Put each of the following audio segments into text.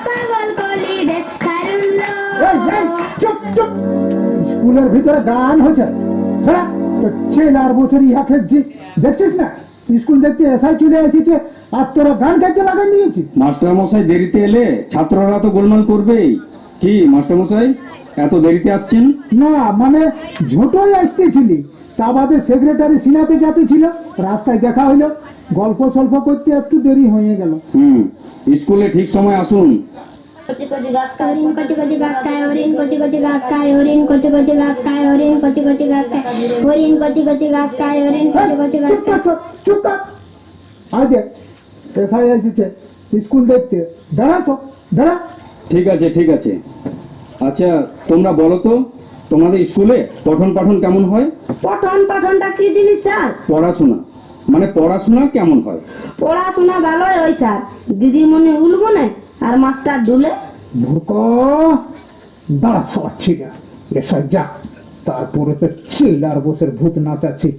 পাগল করলি দেখারুল্লো। চুপ চুপ, স্কুলের ভিতরে গান হয়েছে। হ্যাঁ, তো 4 বছর ইহা খেলছি, দেখছিস না? স্কুল দেখতে এসাই চলে এসেছে আর তোরা গান গাইতে লাগাই নিয়েছিস। মাস্টার মশাই দেরিতে এলে ছাত্ররা তো গোলমাল করবেই। কি মাস্টার মশাই এত দেরিতে আসছেন? না মানে ঝোটই আসতেছিলি, তা বাদে সেক্রেটারি সিনাতে যাতে ছিল, রাস্তায় দেখা হইলো, গল্প সল্প করতে একটু দেরি হয়ে গেল। স্কুলে ঠিক সময় আসুন। হরিণ কচি কচি গাছ খায়, হরিণ কচি কচি গাছ খায়, হরিণ কচি কচি গাছ খায়, হরিণ কচি কচি গাছ খায়, হরিণ কচি কচি গাছ খায়, হরিণ কচি কচি গাছ চুপ কর, চুপ কর। আজ এসাই এসেছে স্কুল দেখতে, দাঁড়া তো, দাঁড়া। ঠিক আছে ঠিক আছে। আচ্ছা তোমরা বলো তো, তোমাদের স্কুলে পঠন পাঠন কেমন হয়? পঠন পাঠনটা কি জিনিস স্যার? পড়াশোনা মানে পড়াশোনা কেমন হয়? পড়াশোনা ভালোই হয় স্যার, দিদিমণি উলবো না আর মাস্টার ডুলে। মূর্খ, দাঁড়া সরছি না, এসব যা। তারপরে তো 4 বছর ভূত নাচাচ্ছি।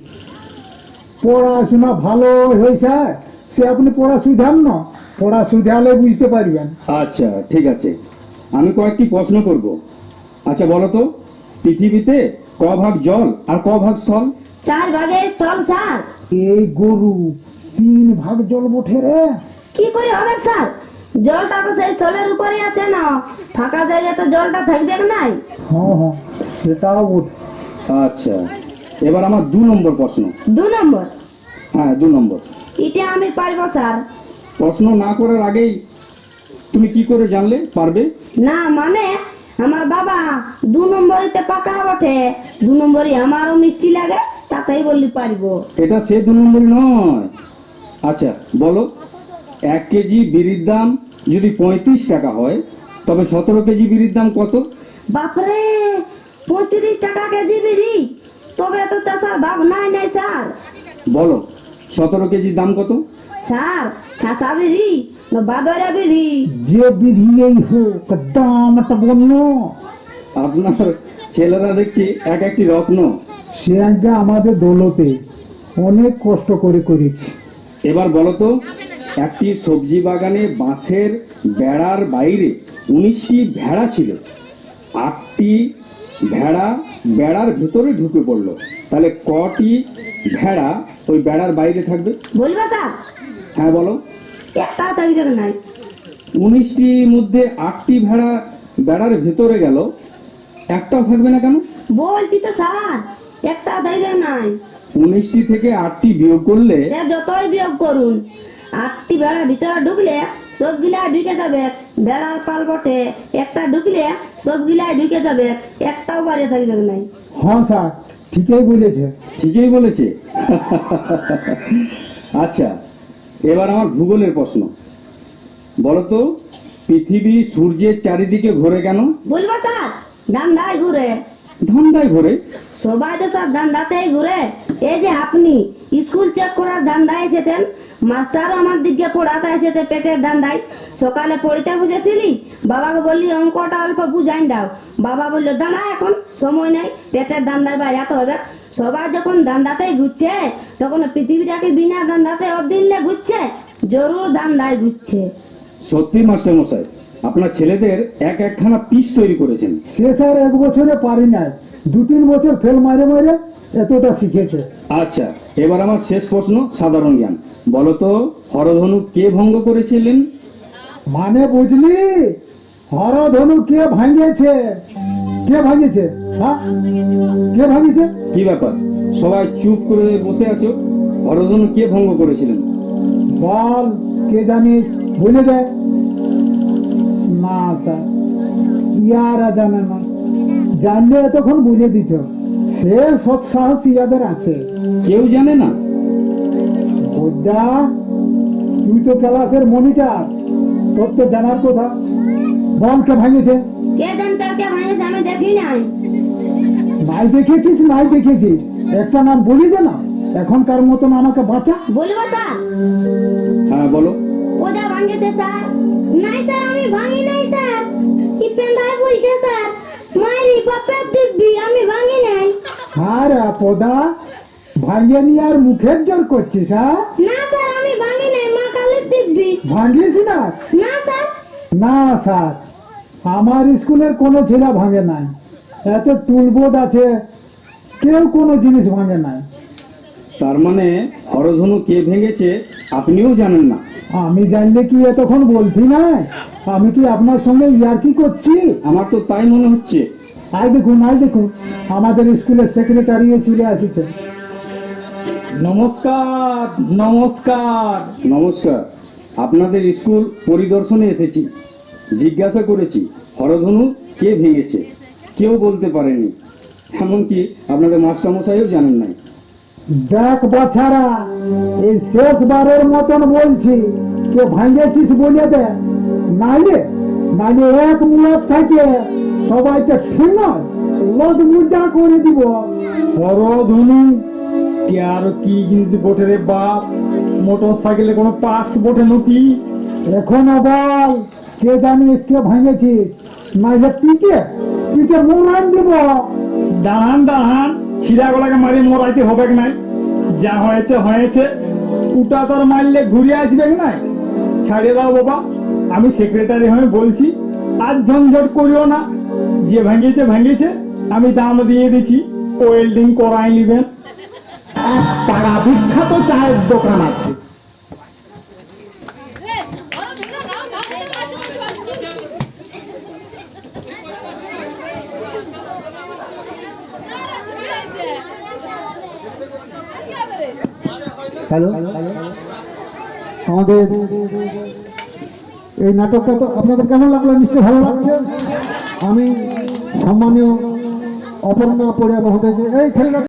পড়াশোনা ভালো হয়েছে, সে আপনি পড়া সুধান না, পড়া সুধালে বুঝতে পারবেন। আচ্ছা ঠিক আছে, আমি কয়েকটি প্রশ্ন করব। আচ্ছা বলো তো, পৃথিবীতে ক ভাগ জল আর ক ভাগ স্থল? 4 ভাগে স্থল স্যার। এই গরু 3 ভাগ জল বঠে রে। কি করে হবে স্যার? জলটা তো সেই স্থলের উপরে আছে না, ফাঁকা জায়গায় তো জলটা থাকবে নাই। হ্যাঁ হ্যাঁ, সেটাও বটে। আচ্ছা এবার আমার 2 নম্বর প্রশ্ন। 2 নম্বর? হ্যাঁ 2 নম্বর। এটা আমি পারবো স্যার। প্রশ্ন না করার আগেই তুমি কি করে জানলে পারবে? না মানে আমার বাবা 2 নম্বরিতে পাকা বটে, 2 নম্বরই আমারও মিষ্টি লাগে, তাতেই বললি পারবো। এটা সে 2 নম্বরই নয়। আচ্ছা বলো, 1 কেজি বিড়ির দাম যদি 35 টাকা হয়, তবে 17 কেজি বিড়ির দাম কত? বাপরে, 35 টাকা কেজি বিড়ি? তবে তো চাষার ভাব নাই নাই স্যার। বলো 17 কেজির দাম কত? স্যার খাসা বিড়ি না বাদরা বিড়ি? যে বিধিয়েই হোক, দামটা বন্য। আপনার ছেলেরা দেখছি এক একটি রত্ন। সে আগে আমাদের দৌলতে অনেক কষ্ট করে করেছি। এবার বলো তো, একটি সবজি বাগানে বাঁশের বেড়ার বাইরে 19টি ভেড়া ছিল, 8টি ভেড়া বেড়ার ভিতরে ঢুকে পড়লো, তাহলে কটি ভেড়া ওই বেড়ার বাইরে থাকবে? বলবা স্যার? হ্যাঁ বলো। একটা থাকবে নাই। 19টির মধ্যে 8টি ভেড়া বেড়ার ভেতরে গেল, একটাও থাকবে না কেন? বলছি তো স্যার, একটা থাকবে নাই। 19টি থেকে 8টি বিয়োগ করলে? সে যতই বিয়োগ করুন, 8টি ভেড়ার ভিতরে ঢুকলে সবগুলা ঢুকে যাবে, ভেড়ার পাল বটে, একটা ঢুকলে সবগুলাই ঢুকে যাবে, একটাও বাইরে থাকবে নাই। হ্যাঁ স্যার, ঠিকই বলেছে। ঠিকই বলেছে। আচ্ছা এবার আমার ভূগোলের প্রশ্ন। বলো তো, পৃথিবী সূর্যের চারিদিকে ঘোরে কেন? বলবো স্যার? ধান্দায় ঘুরে। ধান্দায় ঘোরে? সবাই তো সব ধান্দাতেই ঘুরে। এই যে আপনি স্কুল চেক করার ধান্দায় এসেছেন, মাস্টারও আমার দিকে পড়াতে এসেছে পেটের ধান্দায়। সকালে পড়িতে বুঝেছিলি, বাবাকে বললি অঙ্কটা অল্প বুঝাই দাও, বাবা বললো দাঁড়া এখন সময় নেই, পেটের ধান্দায় বাজাতে হবে। সবাই যখন ধান্দাতেই ঘুরছে, তখন পৃথিবীটাকে বিনা ধান্দাতে অদিল্লে ঘুরছে, জরুর ধান্দায় ঘুরছে। সত্যি মাস্টার মশাই, আপনার ছেলেদের একখানা পিস তৈরি করেছেন। সে স্যার 1 বছরে পারি নাই, 2-3 বছর ফেল মারে মারে এতটা শিখেছে। আচ্ছা এবার আমার শেষ প্রশ্ন, সাধারণ জ্ঞান। বলো তো, হরধনু কে ভঙ্গ করেছিলেন? মানে বুঝলি, হরধনু কে ভাঙিয়েছে? কে ভাঙিয়েছে? হ্যাঁ, কে ভাঙিয়েছে? কি ব্যাপার, সবাই চুপ করে বসে আছো? হরধনু কে ভঙ্গ করেছিলেন? বল, কে জানিস, বলে দে। না স্যার, ইয়ারা জানে না, জানলে এতক্ষণ বুঝে দিত। সে সৎ সাহস ইয়াদের আছে। কেউ জানে না? বোঝা, তুই তো ক্লাসের মনিটর, তোর তো জানার কথা। বল কে ভাঙিয়েছে? কে জানতারকে ভাঙেছে আমি দেখি নাই। নাই দেখেছিস, নাই দেখেছিস, একটা নাম বলি দে না, এখনকার মতন আমাকে বাঁচা। বলবো স্যার? হ্যাঁ বলো। ওজা ভাঙেছে স্যার। নাই স্যার, আমি ভাঙি নাই স্যার। কি পেন্দায় বলছে স্যার, মারি বাপের দিব্যি, আমি ভাঙি নাই। আরে পদা, ভাঙিয়ে নিয়ে আর মুখের জোর করছিস? হ্যাঁ, না স্যার, আমি ভাঙি নাই, মা কালীর দিব্যি। ভাঙিস না? না স্যার। না স্যার, আমার স্কুলের কোনো ছেলে ভাঙে নাই। এত টুলবোর্ড আছে, কেউ কোনো জিনিস ভাঙে নাই। তার মানে হরধনু কে ভেঙেছে আপনিও জানেন না? আমি জানলে কি এতক্ষণ বলছি না? আমি কি আপনার সঙ্গে ইয়ার্কি করছি? আমার তো তাই মনে হচ্ছে। আই দেখুন আমাদের স্কুলের সেক্রেটারিও চলে আসছে। নমস্কার নমস্কার। নমস্কার। আপনাদের স্কুল পরিদর্শনে এসেছি। জিজ্ঞাসা করেছি হরধনু কে ভেঙেছে, কেউ বলতে পারেনি। এমনকি আপনাদের মাস্টারমশাইও জানেন নাই। দেখ বাছারা, এই শেষবারের মতন বলছি, কে ভাঙেছিস বলে দে, নাইলে এক মুখ থেকে সবাইকে ঠেঙায় লট মুদ্রা করে দিব। হরধনু কে আর কি জিনিস বটে রে বাপ? মোটর সাইকেলে কোনো পার্টস বটে নাকি? এখন আবার কে জানিস কে ভাঙেছিস? নাইলে পিকে মোড়ান দিব। দাঁড়ান, ছিড়াগুলাকে মারি মোড়াইতে হবে নাই। যা হয়েছে হয়েছে, উটা তোর মারলে ঘুরে আসবে নাই। ছাড়িয়ে দাও বাবা, আমি সেক্রেটারি হয়ে বলছি, আর ঝঞ্ঝট করিও না। যে ভেঙেছে আমি দাম দিয়ে দিচ্ছি, ওয়েল্ডিং করাই নিবেন। পাড়া বিখ্যাত চায়ের দোকান আছে, হ্যালো, আমাদের এই নাটকটা তো আপনাদের কেমন লাগলো? নিশ্চয়ই ভালো লাগছে। আমি সম্মানীয় অপর্ণা পড়িয়া মহোদয়কে, এই ছেলেটা